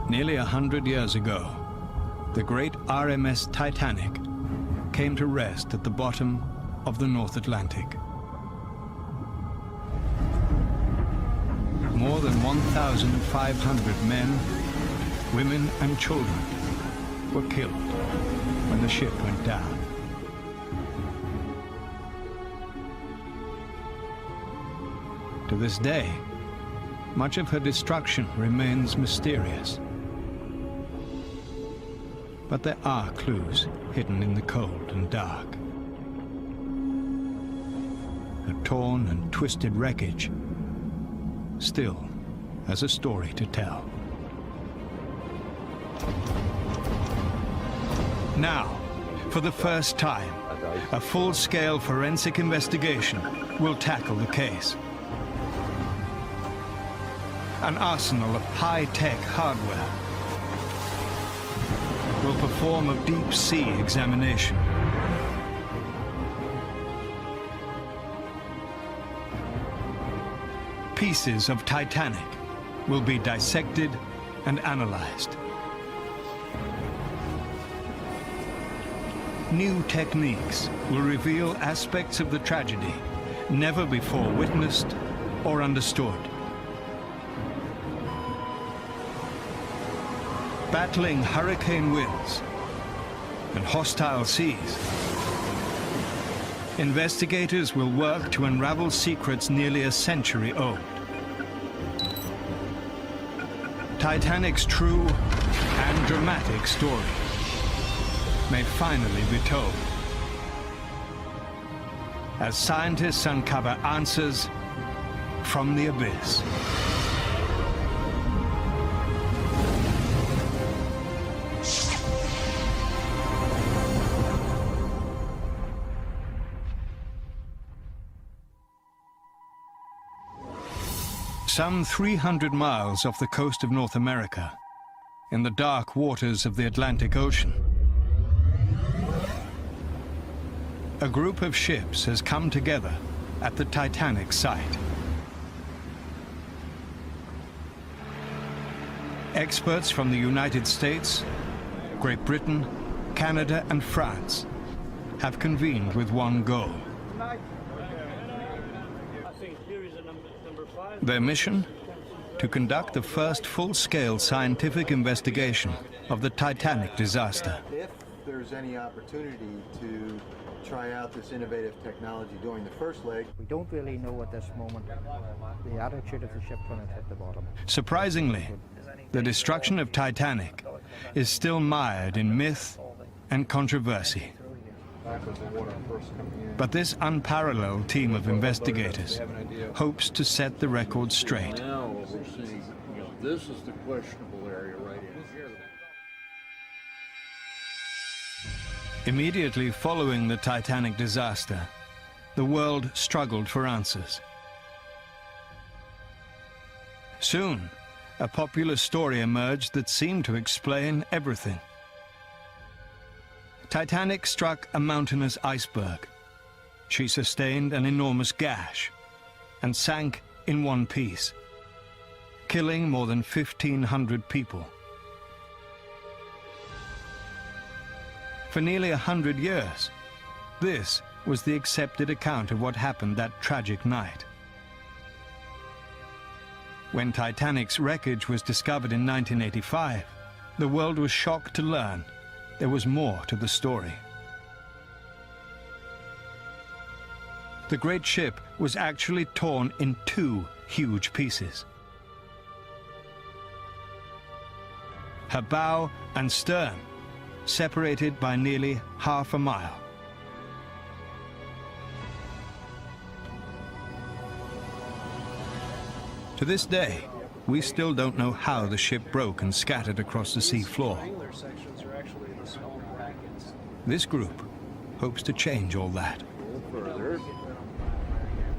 Nearly 100 years ago, the great RMS Titanic came to rest at the bottom of the North Atlantic. More than 1,500 men, women and children were killed when the ship went down. To this day, much of her destruction remains mysterious. But there are clues hidden in the cold and dark. Her torn and twisted wreckage still has a story to tell. Now, for the first time, a full-scale forensic investigation will tackle the case. An arsenal of high-tech hardware will perform a deep-sea examination. Pieces of Titanic will be dissected and analyzed. New techniques will reveal aspects of the tragedy never before witnessed or understood. Battling hurricane winds and hostile seas, investigators will work to unravel secrets nearly a century old. Titanic's true and dramatic story may finally be told, as scientists uncover answers from the abyss. Some 300 miles off the coast of North America, in the dark waters of the Atlantic Ocean, a group of ships has come together at the Titanic site. Experts from the United States, Great Britain, Canada, and France have convened with one goal. Their mission? To conduct the first full-scale scientific investigation of the Titanic disaster. If there's any opportunity to try out this innovative technology during the first leg. We don't really know at this moment the attitude of the ship when it hit the bottom. Surprisingly, the destruction of Titanic is still mired in myth and controversy. But this unparalleled team of investigators hopes to set the record straight. Now what we're seeing, this is the questionable area right here. Immediately following the Titanic disaster, the world struggled for answers. Soon, a popular story emerged that seemed to explain everything. Titanic struck a mountainous iceberg. She sustained an enormous gash and sank in one piece, killing more than 1,500 people. For nearly 100 years, this was the accepted account of what happened that tragic night. When Titanic's wreckage was discovered in 1985, the world was shocked to learn there was more to the story. The great ship was actually torn in two huge pieces. Her bow and stern separated by nearly half a mile. To this day, we still don't know how the ship broke and scattered across the sea floor. This group hopes to change all that. Further,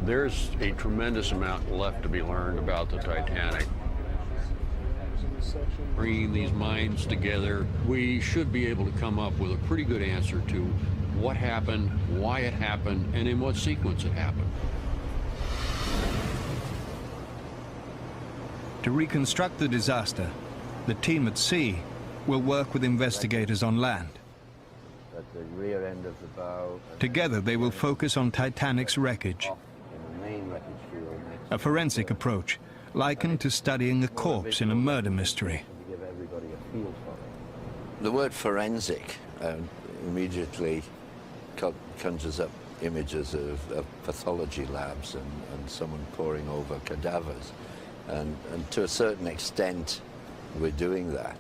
there's a tremendous amount left to be learned about the Titanic. Bringing these minds together, we should be able to come up with a pretty good answer to what happened, why it happened, and in what sequence it happened. To reconstruct the disaster, the team at sea will work with investigators on land. At the rear end of the bow. Together, they will focus on Titanic's wreckage, In the main wreckage field next a forensic approach likened to studying a corpse in a murder mystery. to give everybody a feel for it. The word forensic immediately conjures up images of pathology labs and someone poring over cadavers. And to a certain extent, we're doing that.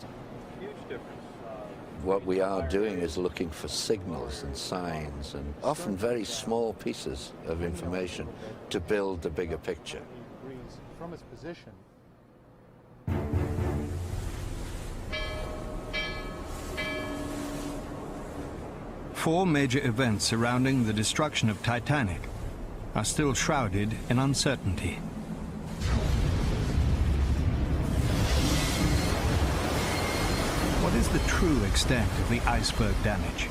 What we are doing is looking for signals and signs and often very small pieces of information to build the bigger picture. From its position. Four major events surrounding the destruction of Titanic are still shrouded in uncertainty. What is the true extent of the iceberg damage?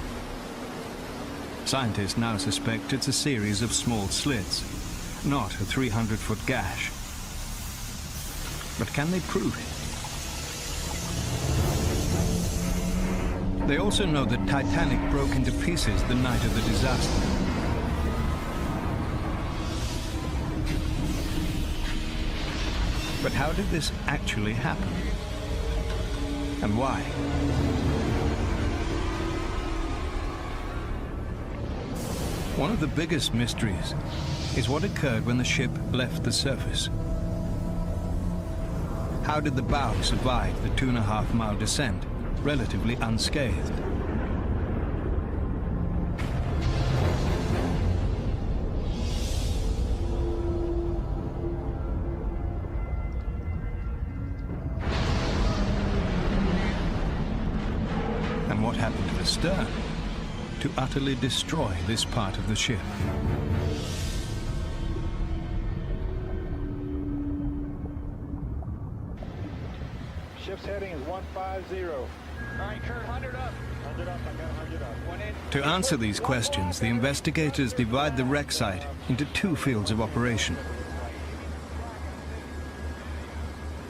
Scientists now suspect it's a series of small slits, not a 300-foot gash. But can they prove it? They also know that Titanic broke into pieces the night of the disaster. But how did this actually happen? And why? One of the biggest mysteries is what occurred when the ship left the surface. How did the bow survive the 2.5-mile descent relatively unscathed? And what happened to the stern to utterly destroy this part of the ship? Ship's heading is 150. All right, Kurt, 100 up. 100 up, I got 100 up. One in. To answer these questions, the investigators divide the wreck site into two fields of operation.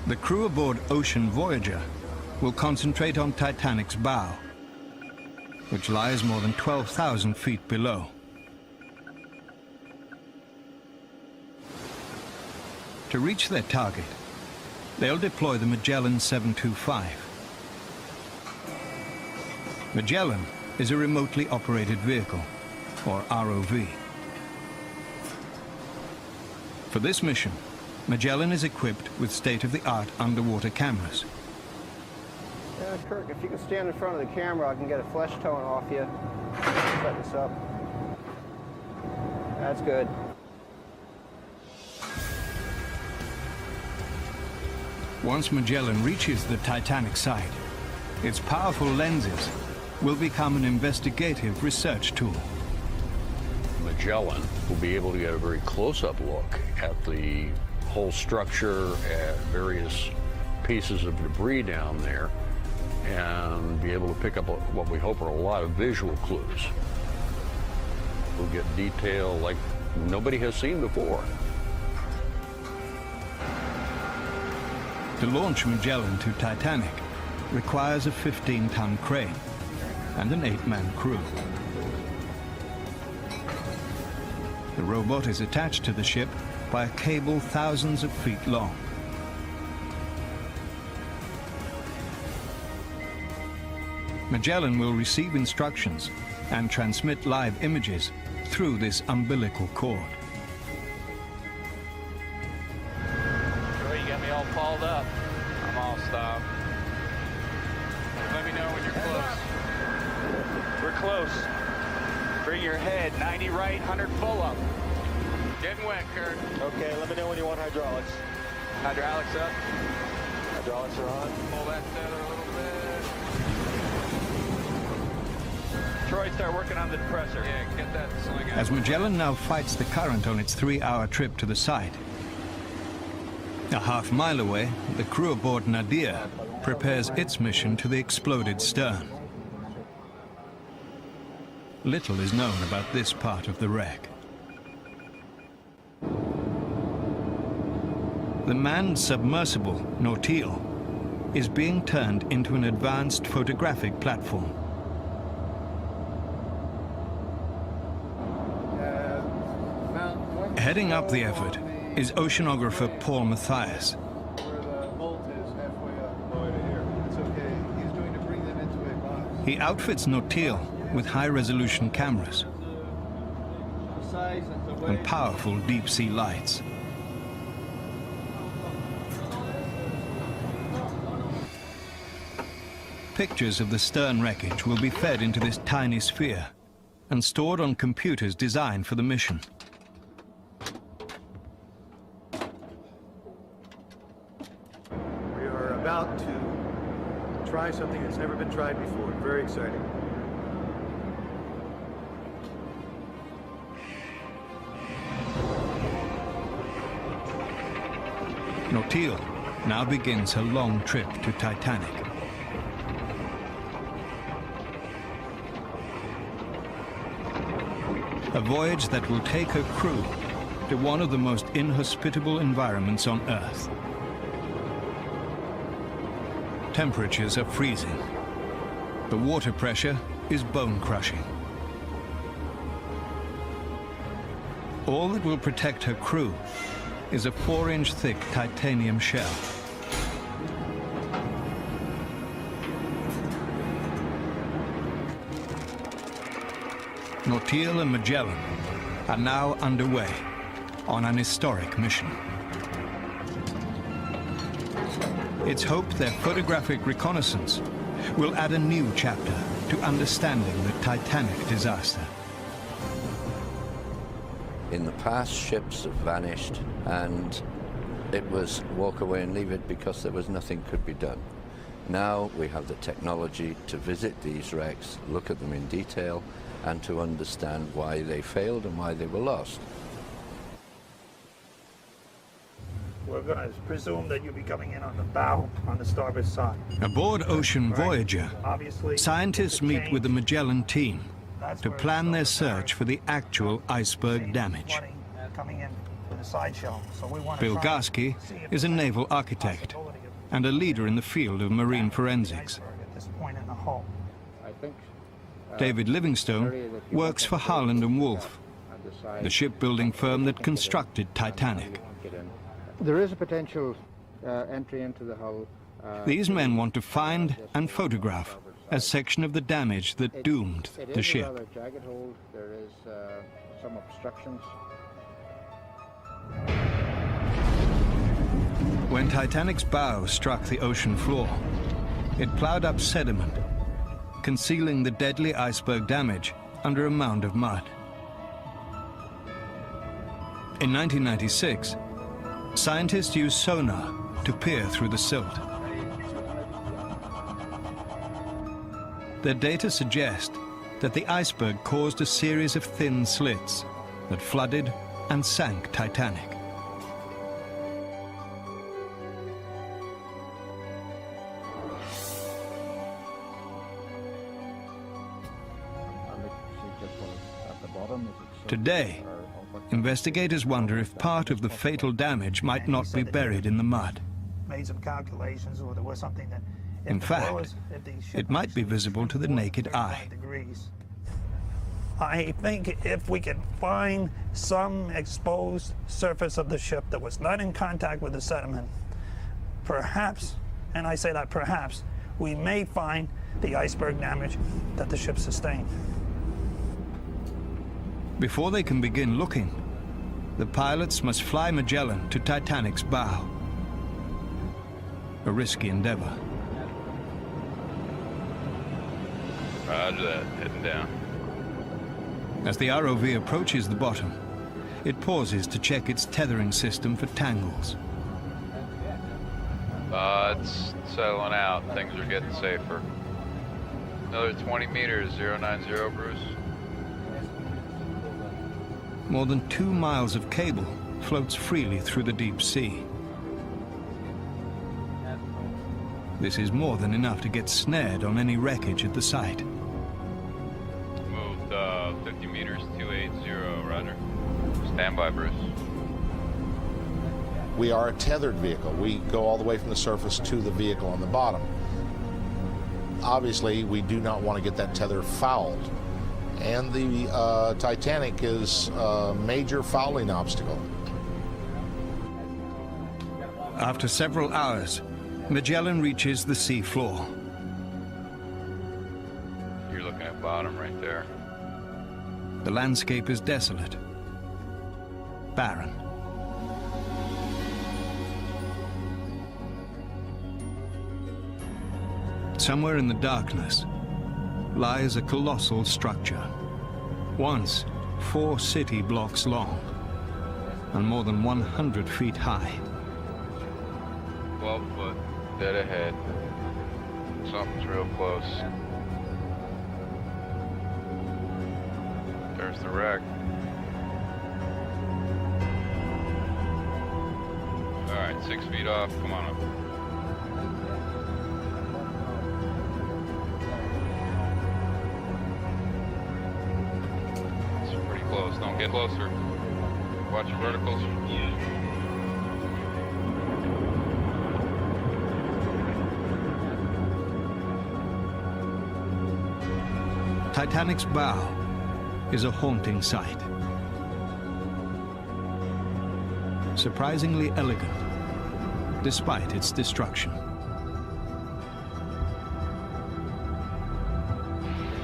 The crew aboard Ocean Voyager will concentrate on Titanic's bow, which lies more than 12,000 feet below. To reach their target, they'll deploy the Magellan 725. Magellan is a remotely operated vehicle, or ROV. For this mission, Magellan is equipped with state-of-the-art underwater cameras. Kirk, if you can stand in front of the camera, I can get a flesh tone off you. Set this up. That's good. Once Magellan reaches the Titanic site, its powerful lenses will become an investigative research tool. Magellan will be able to get a very close-up look at the whole structure, at various pieces of debris down there, and be able to pick up what we hope are a lot of visual clues. We'll get detail like nobody has seen before. To launch Magellan to Titanic requires a 15-ton crane and an 8-man crew. The robot is attached to the ship by a cable thousands of feet long. Magellan will receive instructions and transmit live images through this umbilical cord. You got me all balled up. I'm all stopped. Let me know when you're close. We're close. Bring your head, 90 right, 100 full up. Getting wet, Kurt. Okay, let me know when you want hydraulics. Hydraulics up. Hydraulics are on. Pull that tether a little bit. Troy, start working on the depressor. Yeah, get that sling out. As Magellan now fights the current on its 3-hour trip to the site, a half-mile away, the crew aboard Nadir prepares its mission to the exploded stern. Little is known about this part of the wreck. The manned submersible, Nautil, is being turned into an advanced photographic platform. Heading up the effort is oceanographer Paul Mathias. He outfits Nautil with high-resolution cameras and powerful deep-sea lights. Pictures of the stern wreckage will be fed into this tiny sphere and stored on computers designed for the mission. We are about to try something that's never been tried before. Very exciting. Nautil now begins her long trip to Titanic. A voyage that will take her crew to one of the most inhospitable environments on Earth. Temperatures are freezing. The water pressure is bone-crushing. All that will protect her crew is a 4-inch thick titanium shell. Nautil and Magellan are now underway on an historic mission. It's hoped their photographic reconnaissance will add a new chapter to understanding the Titanic disaster. In the past, ships have vanished, and it was walk away and leave it because there was nothing could be done. Now we have the technology to visit these wrecks, look at them in detail, and to understand why they failed and why they were lost. We're going to presume that you'll be coming in on the bow on the starboard side. Aboard Ocean Voyager, Obviously, scientists meet with the Magellan team that's to where plan their it's starting. search for the actual iceberg See, damage. flooding, coming in with a side shell. So we want to Bill try and Garsky see if is a there's any naval architect possibility of and a leader in the field of marine forensics. iceberg at this point in the hull. I think David Livingstone works for Harland and Wolff, the shipbuilding firm that constructed Titanic. there is a potential entry into the hull. These men want to find and photograph a section of the damage that doomed It the is a ship. rather jagged hold. There is some obstructions. When Titanic's bow struck the ocean floor, it plowed up sediment, concealing the deadly iceberg damage under a mound of mud. In 1996, scientists used sonar to peer through the silt. Their data suggest that the iceberg caused a series of thin slits that flooded and sank Titanic. Today, investigators wonder if part of the fatal damage might not be buried in the mud. Made some calculations, or there was something that. if In the fact, floors- if the ship it might be was visible to the more than naked 35 eye. degrees. I think if we can find some exposed surface of the ship that was not in contact with the sediment, perhaps, and I say that perhaps, we may find the iceberg damage that the ship sustained. Before they can begin looking, the pilots must fly Magellan to Titanic's bow. A risky endeavor. Roger that, heading down. As the ROV approaches the bottom, it pauses to check its tethering system for tangles. It's settling out. Things are getting safer. Another 20 meters, 090, Bruce. More than 2 miles of cable floats freely through the deep sea. This is more than enough to get snared on any wreckage at the site. Moved 50 meters, 280, roger. Stand by, Bruce. We are a tethered vehicle. We go all the way from the surface to the vehicle on the bottom. Obviously, we do not want to get that tether fouled. And the Titanic is a major fouling obstacle. After several hours, Magellan reaches the sea floor. You're looking at bottom right there. The landscape is desolate, barren. Somewhere in the darkness lies a colossal structure, once 4 city blocks long and more than 100 feet high. 12 foot, dead ahead. Something's real close. There's the wreck. All right, 6 feet off, come on up. It's pretty close, don't get closer. Watch your verticals. Titanic's bow is a haunting sight. Surprisingly elegant, despite its destruction.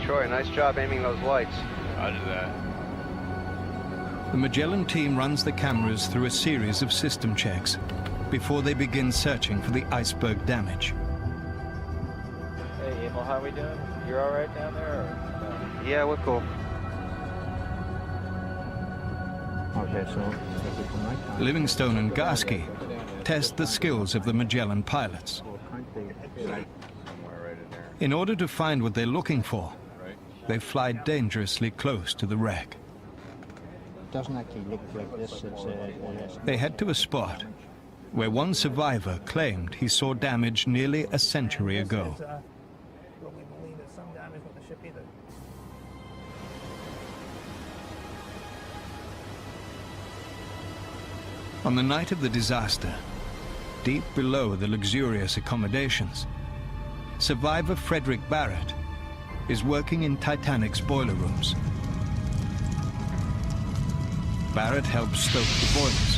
Troy, nice job aiming those lights. Roger that. The Magellan team runs the cameras through a series of system checks before they begin searching for the iceberg damage. Hey, Emil, how we doing? You're all right down there? Or no? Yeah, we're cool. Okay, so Livingstone and Garsky test the skills of the Magellan pilots. In order to find what they're looking for, they fly dangerously close to the wreck. doesn't actually look like this. They head to a spot where one survivor claimed he saw damage nearly a century ago. But we believe there's some damage with the ship either. On the night of the disaster, deep below the luxurious accommodations, survivor Frederick Barrett is working in Titanic's boiler rooms. Barrett helps stoke the boilers,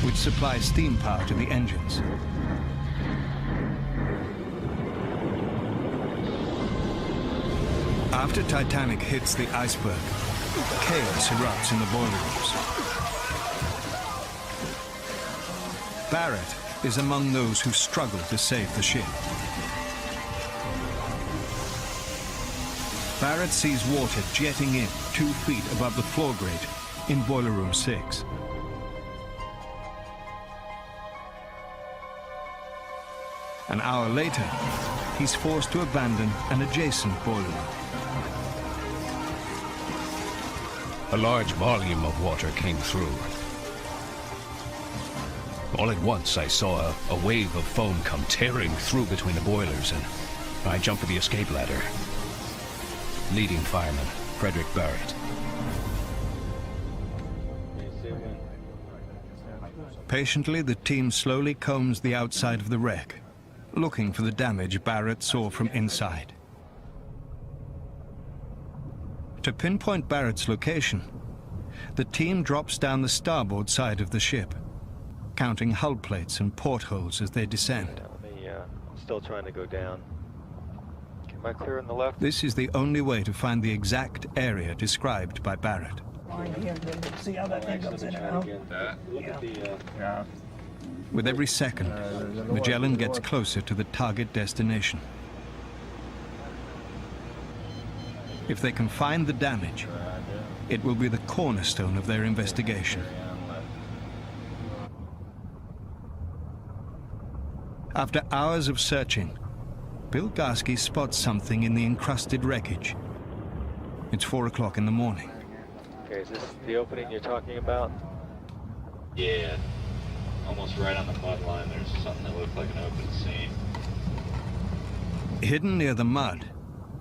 which supply steam power to the engines. After Titanic hits the iceberg, chaos erupts in the boiler rooms. Barrett is among those who struggle to save the ship. Barrett sees water jetting in 2 feet above the floor grate in Boiler Room 6. An hour later, he's forced to abandon an adjacent boiler room. A large volume of water came through. All at once, I saw a wave of foam come tearing through between the boilers, and I jumped for the escape ladder. Leading fireman, Frederick Barrett. Patiently, the team slowly combs the outside of the wreck, looking for the damage Barrett saw from inside. To pinpoint Barrett's location, the team drops down the starboard side of the ship, counting hull plates and portholes as they descend. I'm still trying to go down. Am I clear on the left? This is the only way to find the exact area described by Barrett. Line here, see how that thing comes in and out? Yeah. With every second, Magellan gets closer to the target destination. If they can find the damage, it will be the cornerstone of their investigation. After hours of searching, Bill Garsky spots something in the encrusted wreckage. It's 4 o'clock in the morning. Okay, is this the opening you're talking about? Yeah, almost right on the mud line, there's something that looks like an open seam. Hidden near the mud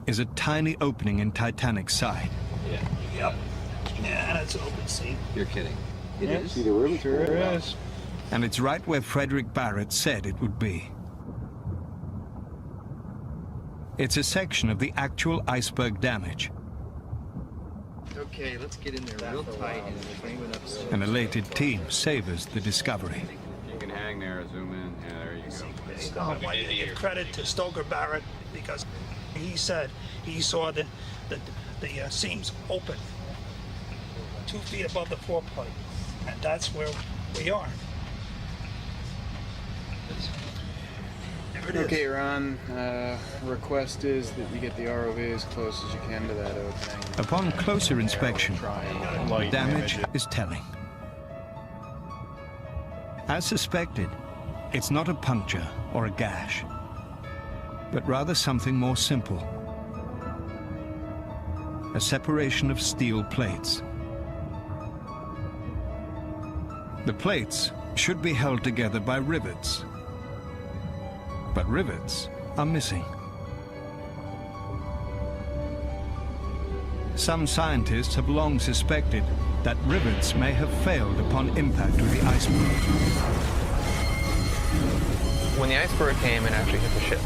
is a tiny opening in Titanic's side. Yeah. Yep. Yeah, that's open seam. You're kidding. It is? See the room? Sure is. And it's right where Frederick Barrett said it would be. It's a section of the actual iceberg damage. Okay, let's get in there real tight and frame it up. An elated team savors the discovery. You can hang there, zoom in. Yeah, there you go. I want to give credit to Stoker Barrett because he said he saw the seams open 2 feet above the foreplate, and that's where we are. There it is. Okay, Ron, request is that you get the ROV as close as you can to that opening. Upon closer inspection, the damage is telling. As suspected, it's not a puncture or a gash, but rather something more simple. A separation of steel plates. The plates should be held together by rivets, but rivets are missing. Some scientists have long suspected that rivets may have failed upon impact with the iceberg. When the iceberg came and actually hit the ship,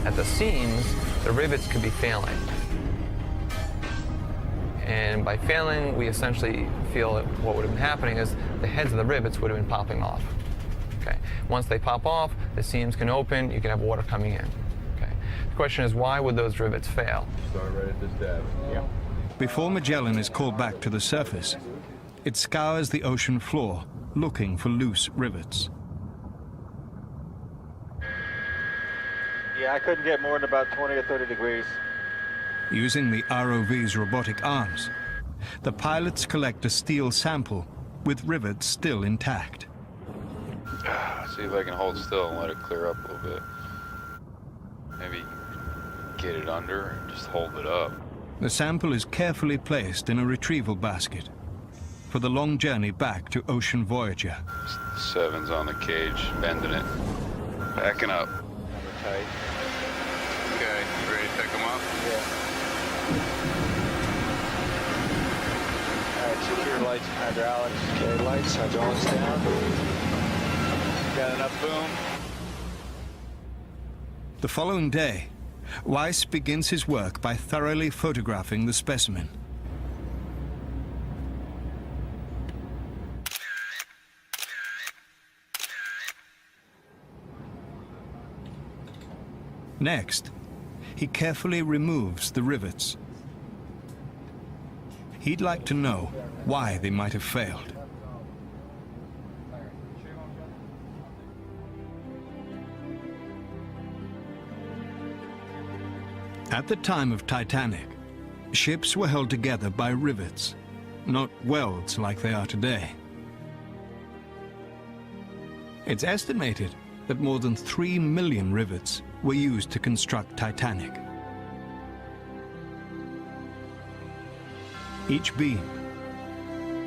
at the seams, the rivets could be failing. And by failing, we essentially feel that what would have been happening is the heads of the rivets would have been popping off. Okay. Once they pop off, the seams can open, you can have water coming in. Okay. The question is, why would those rivets fail? Start right at this dab. Yeah. Before Magellan is called back to the surface, it scours the ocean floor looking for loose rivets. Yeah, I couldn't get more than about 20 or 30 degrees. Using the ROV's robotic arms, the pilots collect a steel sample with rivets still intact. See if I can hold still and let it clear up a little bit. Maybe get it under and just hold it up. The sample is carefully placed in a retrieval basket for the long journey back to Ocean Voyager. 7's on the cage, bending it. Backing up. Tight. Okay, you ready to pick them up? Yeah. All right, secure lights and hydraulics. Okay, lights, hydraulics down. Got enough boom. The following day, Weiss begins his work by thoroughly photographing the specimen. Next, he carefully removes the rivets. He'd like to know why they might have failed. At the time of Titanic, ships were held together by rivets, not welds like they are today. It's estimated that more than 3 million rivets were used to construct Titanic. Each beam,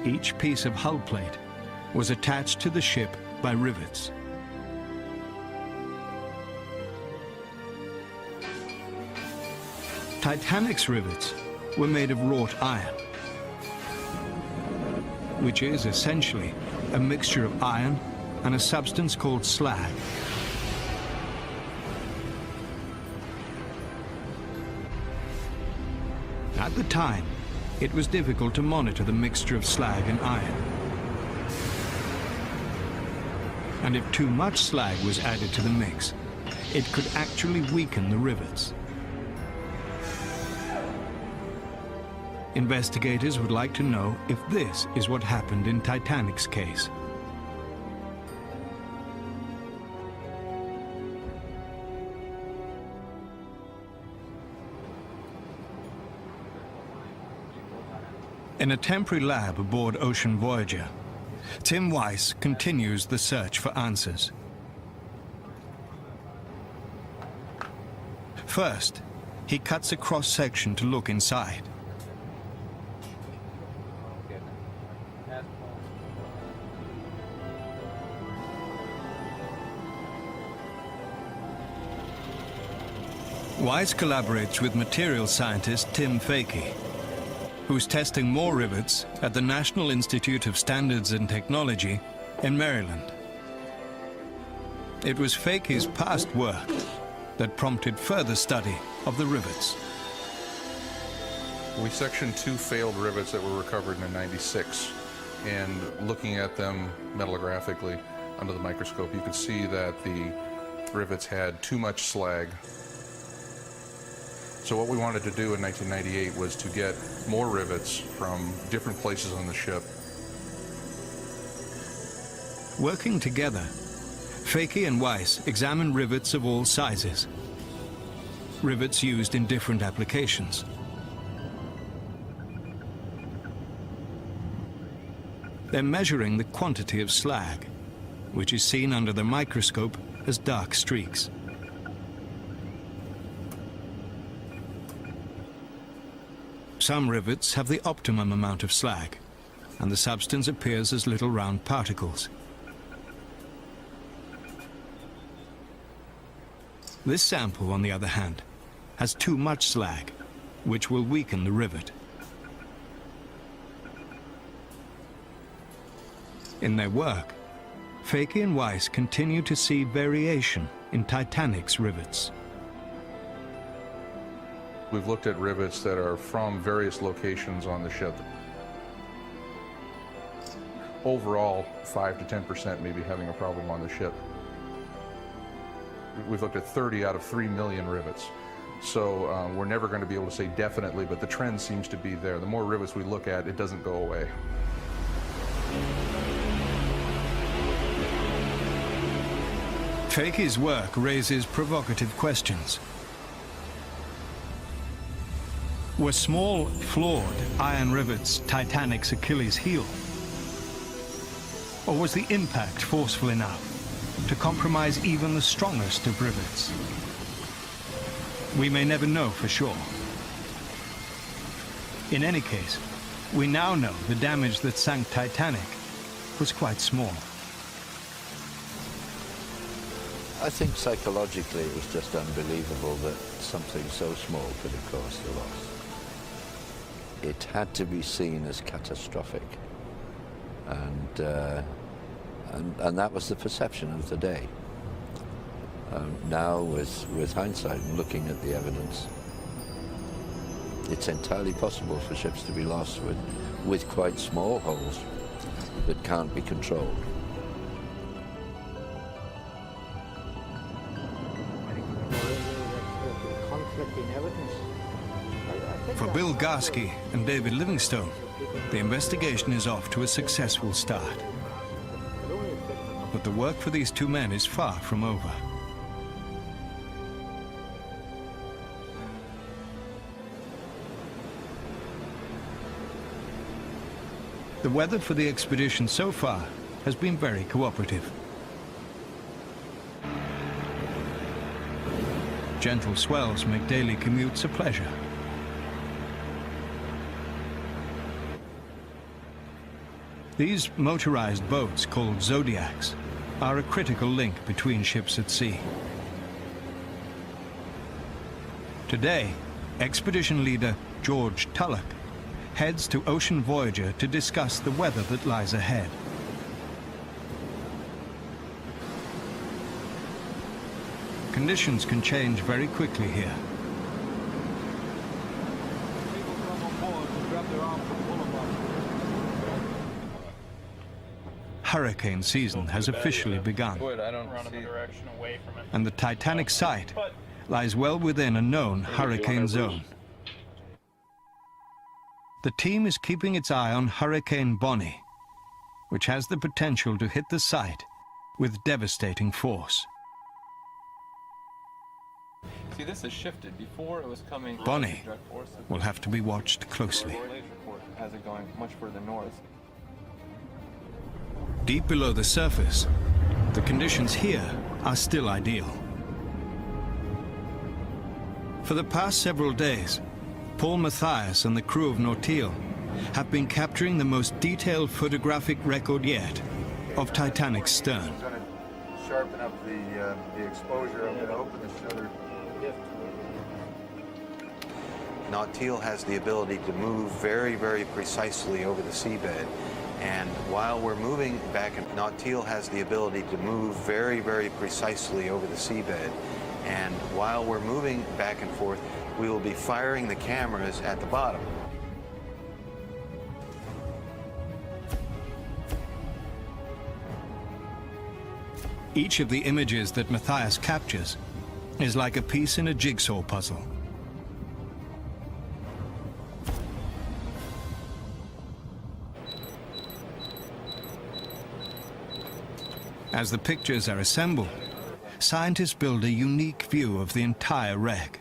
each piece of hull plate was attached to the ship by rivets. Titanic's rivets were made of wrought iron, which is essentially a mixture of iron and a substance called slag. At the time, it was difficult to monitor the mixture of slag and iron. And if too much slag was added to the mix, it could actually weaken the rivets. Investigators would like to know if this is what happened in Titanic's case. In a temporary lab aboard Ocean Voyager, Tim Weiss continues the search for answers. First, he cuts a cross-section to look inside. Weiss collaborates with material scientist Tim Fakey, who's testing more rivets at the National Institute of Standards and Technology in Maryland. It was Fakey's past work that prompted further study of the rivets. We sectioned 2 failed rivets that were recovered in '96, and looking at them metallographically under the microscope, you could see that the rivets had too much slag. So what we wanted to do in 1998 was to get more rivets from different places on the ship. Working together, Fakey and Weiss examined rivets of all sizes, rivets used in different applications. They're measuring the quantity of slag, which is seen under the microscope as dark streaks. Some rivets have the optimum amount of slag, and the substance appears as little round particles. This sample, on the other hand, has too much slag, which will weaken the rivet. In their work, Fakey and Weiss continue to see variation in Titanic's rivets. We've looked at rivets that are from various locations on the ship. Overall, 5 to 10% may be having a problem on the ship. We've looked at 30 out of 3 million rivets. So we're never going to be able to say definitely, but the trend seems to be there. The more rivets we look at, it doesn't go away. Fakey's work raises provocative questions. Were small, flawed iron rivets Titanic's Achilles heel? Or was the impact forceful enough to compromise even the strongest of rivets? We may never know for sure. In any case, we now know the damage that sank Titanic was quite small. I think psychologically it was just unbelievable that something so small could have caused a loss. It had to be seen as catastrophic, and that was the perception of the day. Now, with hindsight and looking at the evidence, it's entirely possible for ships to be lost with quite small holes that can't be controlled. For Bill Garsky and David Livingstone, the investigation is off to a successful start. But the work for these 2 men is far from over. The weather for the expedition so far has been very cooperative. Gentle swells make daily commutes a pleasure. These motorized boats, called Zodiacs, are a critical link between ships at sea. Today, expedition leader George Tulloch heads to Ocean Voyager to discuss the weather that lies ahead. Conditions can change very quickly here. Hurricane season has officially begun, and the Titanic site lies well within a known hurricane zone. The team is keeping its eye on Hurricane Bonnie, which has the potential to hit the site with devastating force. See, this has shifted. Before it was coming. Bonnie will have to be watched closely. Has it going much further north? Deep below the surface, the conditions here are still ideal. For the past several days, Paul Mathias and the crew of Nautil have been capturing the most detailed photographic record yet of Titanic's stern. I'm going to sharpen up the exposure. I'm going to open the shutter. Nautil has the ability to move very, very precisely over the seabed, And while we're moving back, and Nautil has the ability to move very, very precisely over the seabed. And while we're moving back and forth, we will be firing the cameras at the bottom. Each of the images that Matthias captures is like a piece in a jigsaw puzzle. As the pictures are assembled, scientists build a unique view of the entire wreck.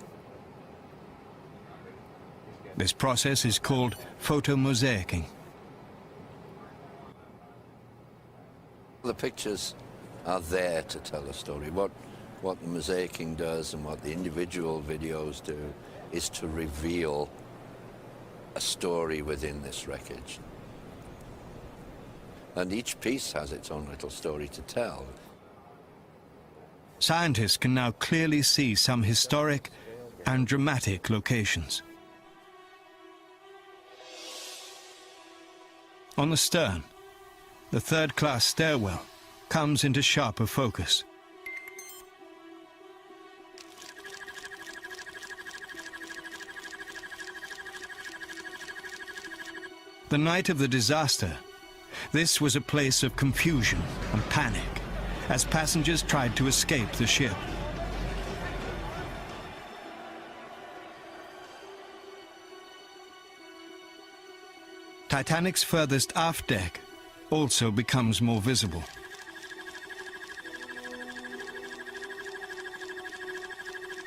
This process is called photomosaicing. The pictures are there to tell a story. What the mosaicing does and what the individual videos do is to reveal a story within this wreckage. And each piece has its own little story to tell. Scientists can now clearly see some historic and dramatic locations. On the stern, the third-class stairwell comes into sharper focus. The night of the disaster, this was a place of confusion and panic as passengers tried to escape the ship. Titanic's furthest aft deck also becomes more visible.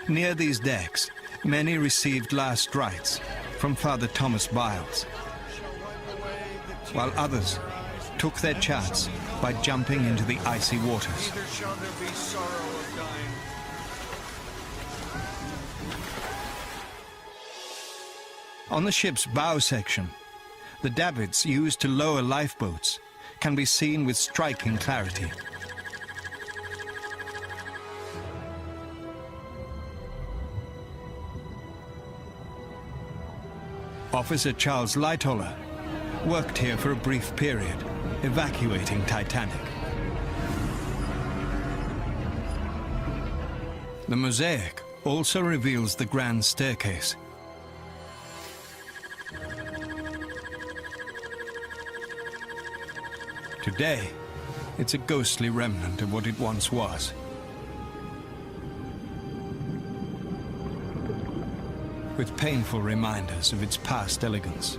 Near these decks, many received last rites from Father Thomas Biles, while others took their chance by jumping into the icy waters. Neither shall there be sorrow of dying. On the ship's bow section, the davits used to lower lifeboats can be seen with striking clarity. Officer Charles Lightoller worked here for a brief period, evacuating Titanic. The mosaic also reveals the grand staircase. Today, it's a ghostly remnant of what it once was. With painful reminders of its past elegance.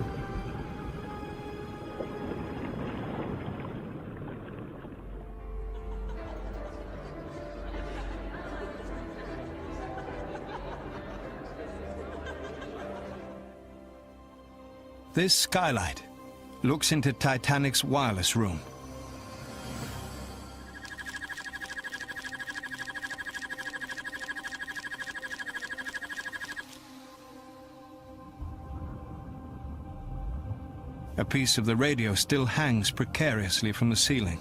This skylight looks into Titanic's wireless room. A piece of the radio still hangs precariously from the ceiling.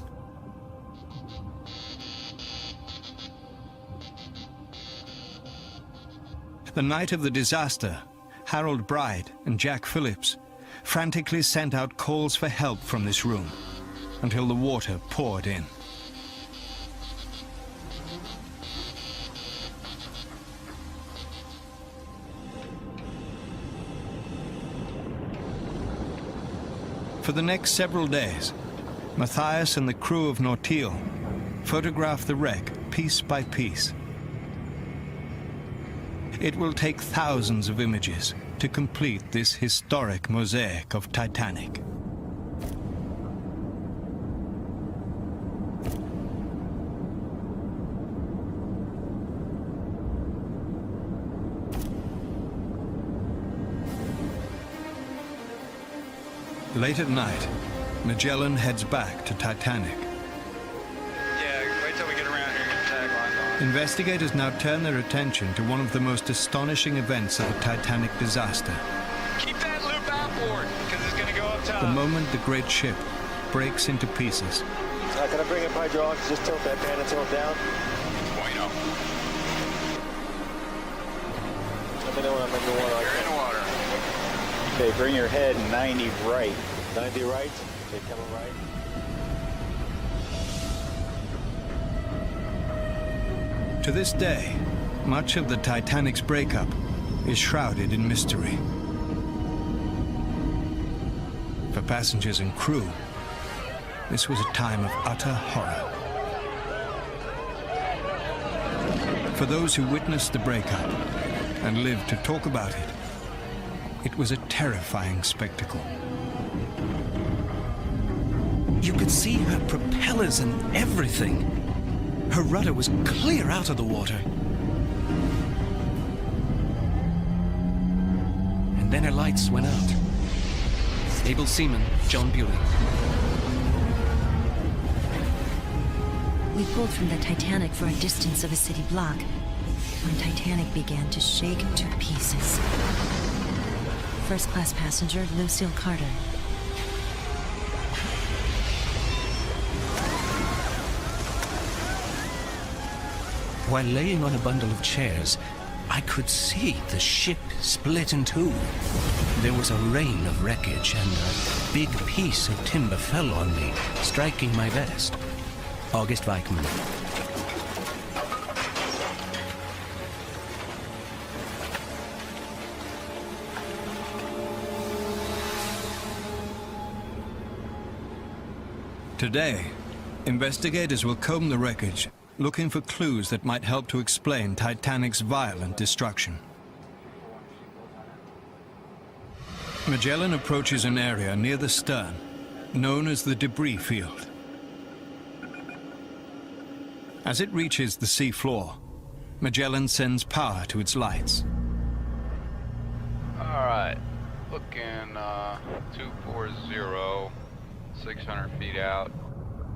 The night of the disaster, Harold Bride and Jack Phillips frantically sent out calls for help from this room until the water poured in. For the next several days, Matthias and the crew of Nautil photographed the wreck piece by piece. It will take thousands of images to complete this historic mosaic of Titanic. Late at night, Magellan heads back to Titanic. Yeah, wait till we get around here and get the taglines on. Investigators now turn their attention to one of the most astonishing events of the Titanic disaster. Keep that loop outboard, because it's going to go up top. The moment the great ship breaks into pieces. Can I bring up hydraulics? Just tilt that pan and tilt down. Bueno. Let me know when I'm in the water. You're in the water. Okay, bring your head 90 right. 90 right? Okay, coming right. To this day, much of the Titanic's breakup is shrouded in mystery. For passengers and crew, this was a time of utter horror. For those who witnessed the breakup and lived to talk about it, it was a terrifying spectacle. You could see her propellers and everything. Her rudder was clear out of the water. And then her lights went out. Able seaman, John Bewley. We pulled from the Titanic for a distance of a city block when Titanic began to shake to pieces. First-class passenger Lucille Carter. While laying on a bundle of chairs, I could see the ship split in two. There was a rain of wreckage, and a big piece of timber fell on me, striking my vest. August Weichmann. Today, investigators will comb the wreckage, looking for clues that might help to explain Titanic's violent destruction. Magellan approaches an area near the stern, known as the debris field. As it reaches the sea floor, Magellan sends power to its lights. All right, looking 240, 600 feet out.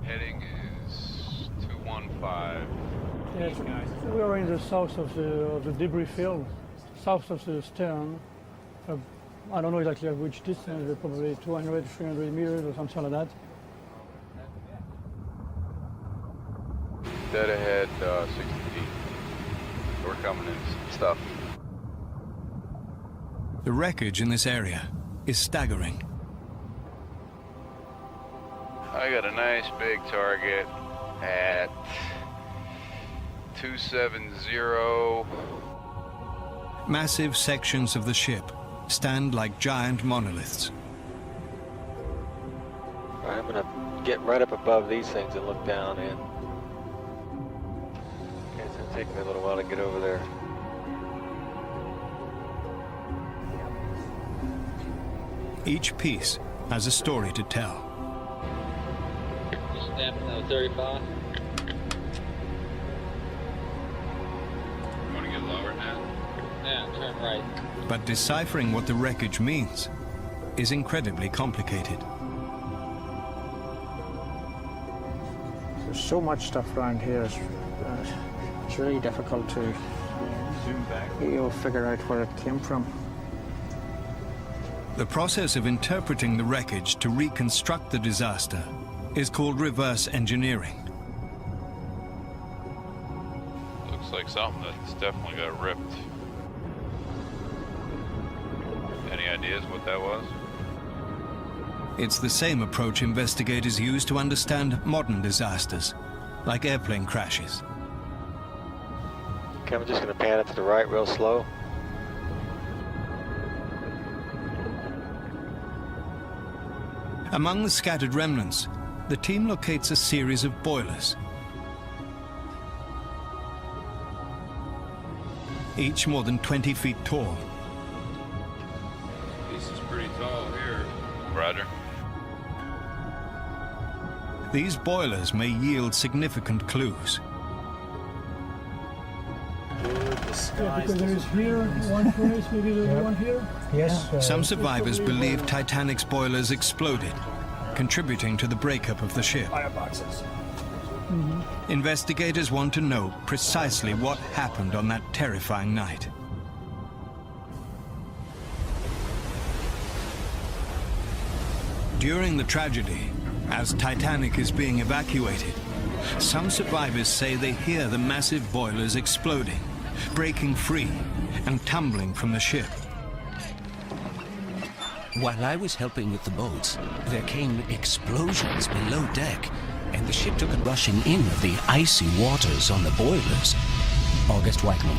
Heading is 215. Yes, we are in the south of the debris field, south of the stern. I don't know exactly at which distance, probably 200, 300 meters or something like that. Dead ahead, 60 feet. We're coming in stuff. The wreckage in this area is staggering. I got a nice big target at 270. Massive sections of the ship stand like giant monoliths. I'm gonna get right up above these things and look down in. Okay, it's gonna take me a little while to get over there. Each piece has a story to tell. Just snapping that 35. You want to get lower now? Yeah, turn right. But deciphering what the wreckage means is incredibly complicated. There's so much stuff around here. It's really difficult to figure out where it came from. The process of interpreting the wreckage to reconstruct the disaster is called reverse engineering. Looks like something that's definitely got ripped. Any ideas what that was? It's the same approach investigators use to understand modern disasters, like airplane crashes. Okay, I'm just gonna pan it to the right real slow. Among the scattered remnants, the team locates a series of boilers. Each more than 20 feet tall. This is pretty tall here. Roger. These boilers may yield significant clues. Yeah, because there is here one furnace, maybe the one here. Yes. Some survivors believe Titanic's boilers exploded, contributing to the breakup of the ship. Fireboxes. Investigators want to know precisely what happened on that terrifying night. During the tragedy, as Titanic is being evacuated, some survivors say they hear the massive boilers exploding, breaking free and tumbling from the ship. While I was helping with the boats, there came explosions below deck, and the ship took a rushing in of the icy waters on the boilers. August Whiteman.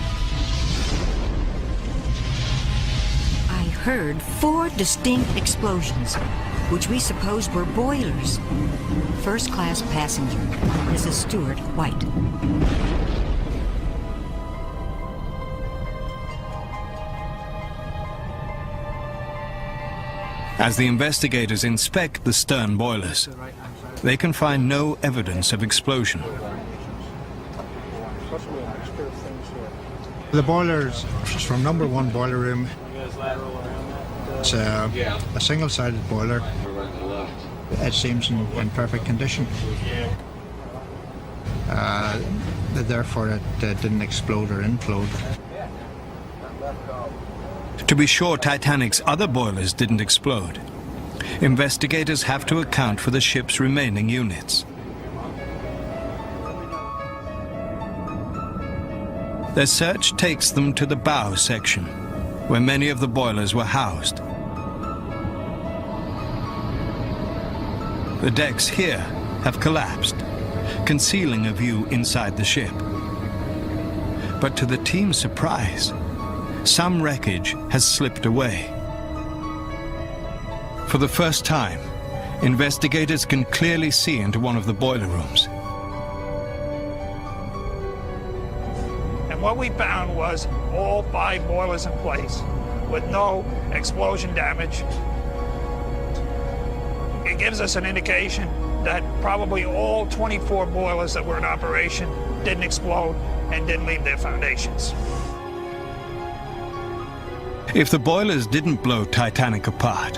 I heard 4 distinct explosions, which we supposed were boilers. First class passenger, Mrs. Stewart White. As the investigators inspect the stern boilers, they can find no evidence of explosion. The boilers from number 1 boiler room. It's a single-sided boiler. It seems in perfect condition. Therefore, it didn't explode or implode. To be sure Titanic's other boilers didn't explode, investigators have to account for the ship's remaining units. Their search takes them to the bow section, where many of the boilers were housed. The decks here have collapsed, concealing a view inside the ship. But to the team's surprise, some wreckage has slipped away. For the first time, investigators can clearly see into one of the boiler rooms. And what we found was all 5 boilers in place with no explosion damage. It gives us an indication that probably all 24 boilers that were in operation didn't explode and didn't leave their foundations. If the boilers didn't blow Titanic apart,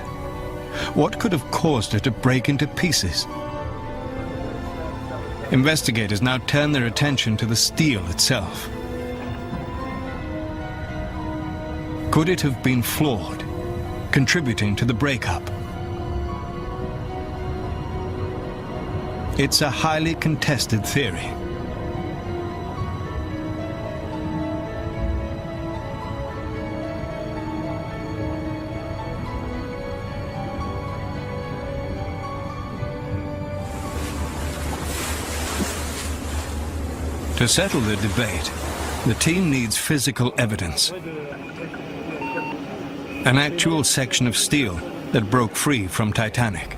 what could have caused it to break into pieces? Investigators now turn their attention to the steel itself. Could it have been flawed, contributing to the breakup? It's a highly contested theory. To settle the debate, the team needs physical evidence. An actual section of steel that broke free from Titanic.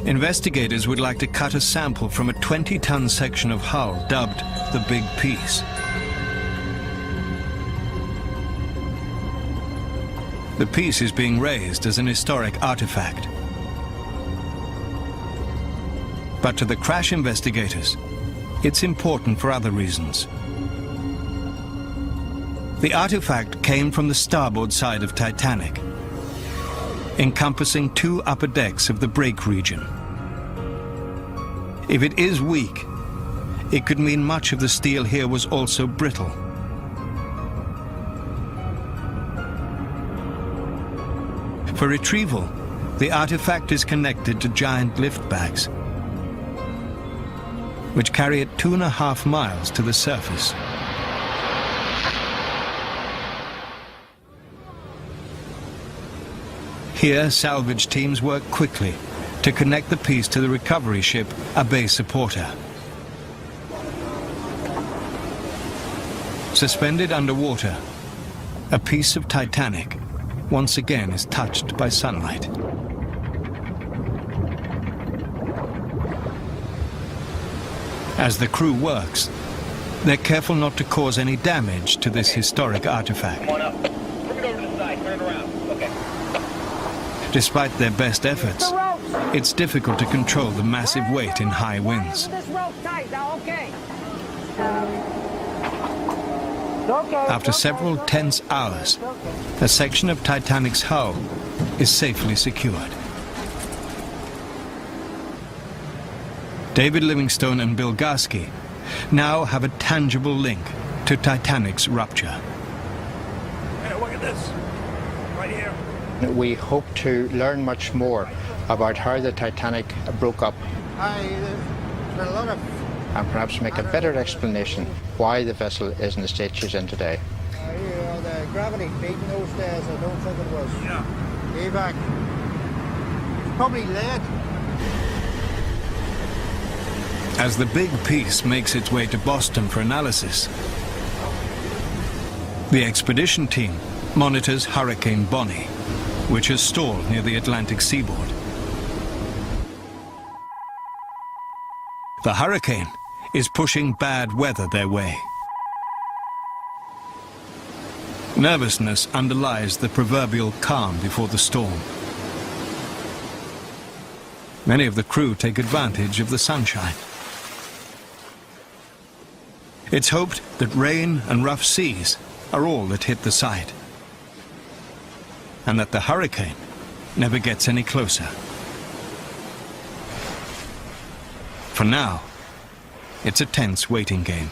Investigators would like to cut a sample from a 20-ton section of hull dubbed the Big Piece. The piece is being raised as an historic artifact. But to the crash investigators, it's important for other reasons. The artifact came from the starboard side of Titanic, encompassing 2 upper decks of the break region. If it is weak, it could mean much of the steel here was also brittle. For retrieval, the artifact is connected to giant lift bags, which carry it 2.5 miles to the surface. Here, salvage teams work quickly to connect the piece to the recovery ship, a bay supporter. Suspended underwater, a piece of Titanic once again is touched by sunlight. As the crew works, they're careful not to cause any damage to this historic artifact. Come on up. Bring it over to the side. Turn it around. Okay. Despite their best efforts, it's difficult to control the massive weight in high winds. This rope tight now, okay. After several tense hours, a section of Titanic's hull is safely secured. David Livingstone and Bill Garsky now have a tangible link to Titanic's rupture. Hey, look at this, right here. We hope to learn much more about how the Titanic broke up. There's been a lot of and perhaps make a better explanation why the vessel is in the state she's in today. The gravity beating those days, I don't think it was. Yeah. Evac. It's probably lead. As the big piece makes its way to Boston for analysis, the expedition team monitors Hurricane Bonnie, which has stalled near the Atlantic seaboard. The hurricane is pushing bad weather their way. Nervousness underlies the proverbial calm before the storm. Many of the crew take advantage of the sunshine. It's hoped that rain and rough seas are all that hit the site, and that the hurricane never gets any closer. For now, it's a tense waiting game.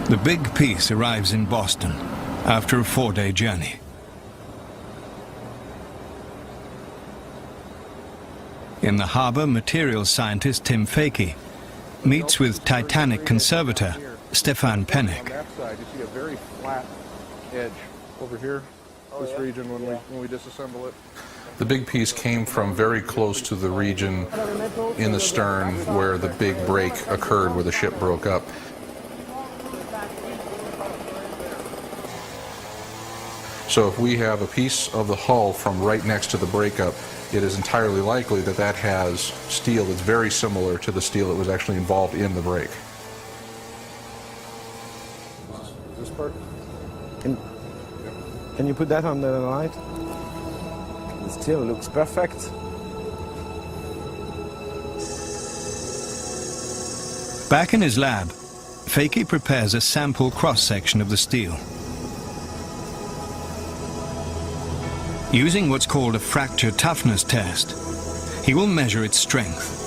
The big piece arrives in Boston after a 4-day journey. In the harbor, materials scientist Tim Fakey meets with Titanic conservator Stefan Pennick. On that side, you see a very flat edge over here, this region, when we disassemble it. The big piece came from very close to the region in the stern where the big break occurred, where the ship broke up. So if we have a piece of the hull from right next to the breakup, it is entirely likely that that has steel that's very similar to the steel that was actually involved in the break. This part? Can you put that on the light? The steel looks perfect. Back in his lab, Fakey prepares a sample cross-section of the steel. Using what's called a fracture toughness test, he will measure its strength.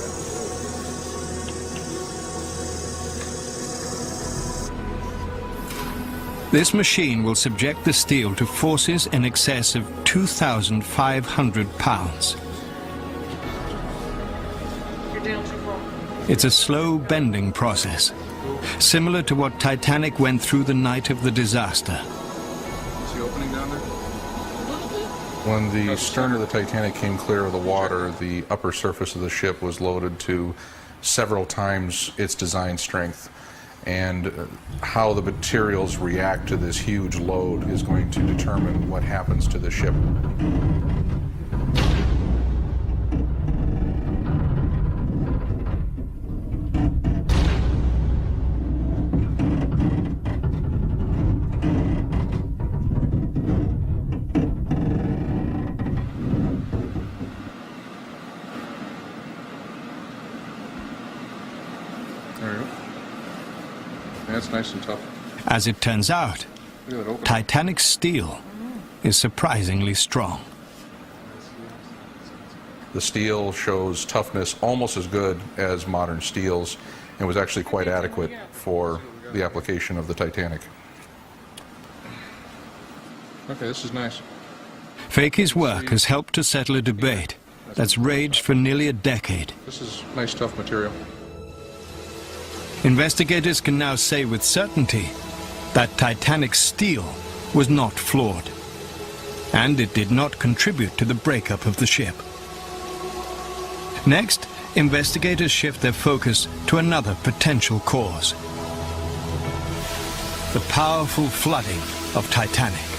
This machine will subject the steel to forces in excess of 2,500 pounds. It's a slow bending process, similar to what Titanic went through the night of the disaster. See the opening down there? When the stern of the Titanic came clear of the water, the upper surface of the ship was loaded to several times its design strength. And how the materials react to this huge load is going to determine what happens to the ship. That's nice and tough. As it turns out, Titanic's steel is surprisingly strong. The steel shows toughness almost as good as modern steels and was actually quite adequate for the application of the Titanic. Okay, this is nice. Fakey's work has helped to settle a debate that's raged for nearly a decade. This is nice, tough material. Investigators can now say with certainty that Titanic's steel was not flawed, and it did not contribute to the breakup of the ship. Next, investigators shift their focus to another potential cause: the powerful flooding of Titanic.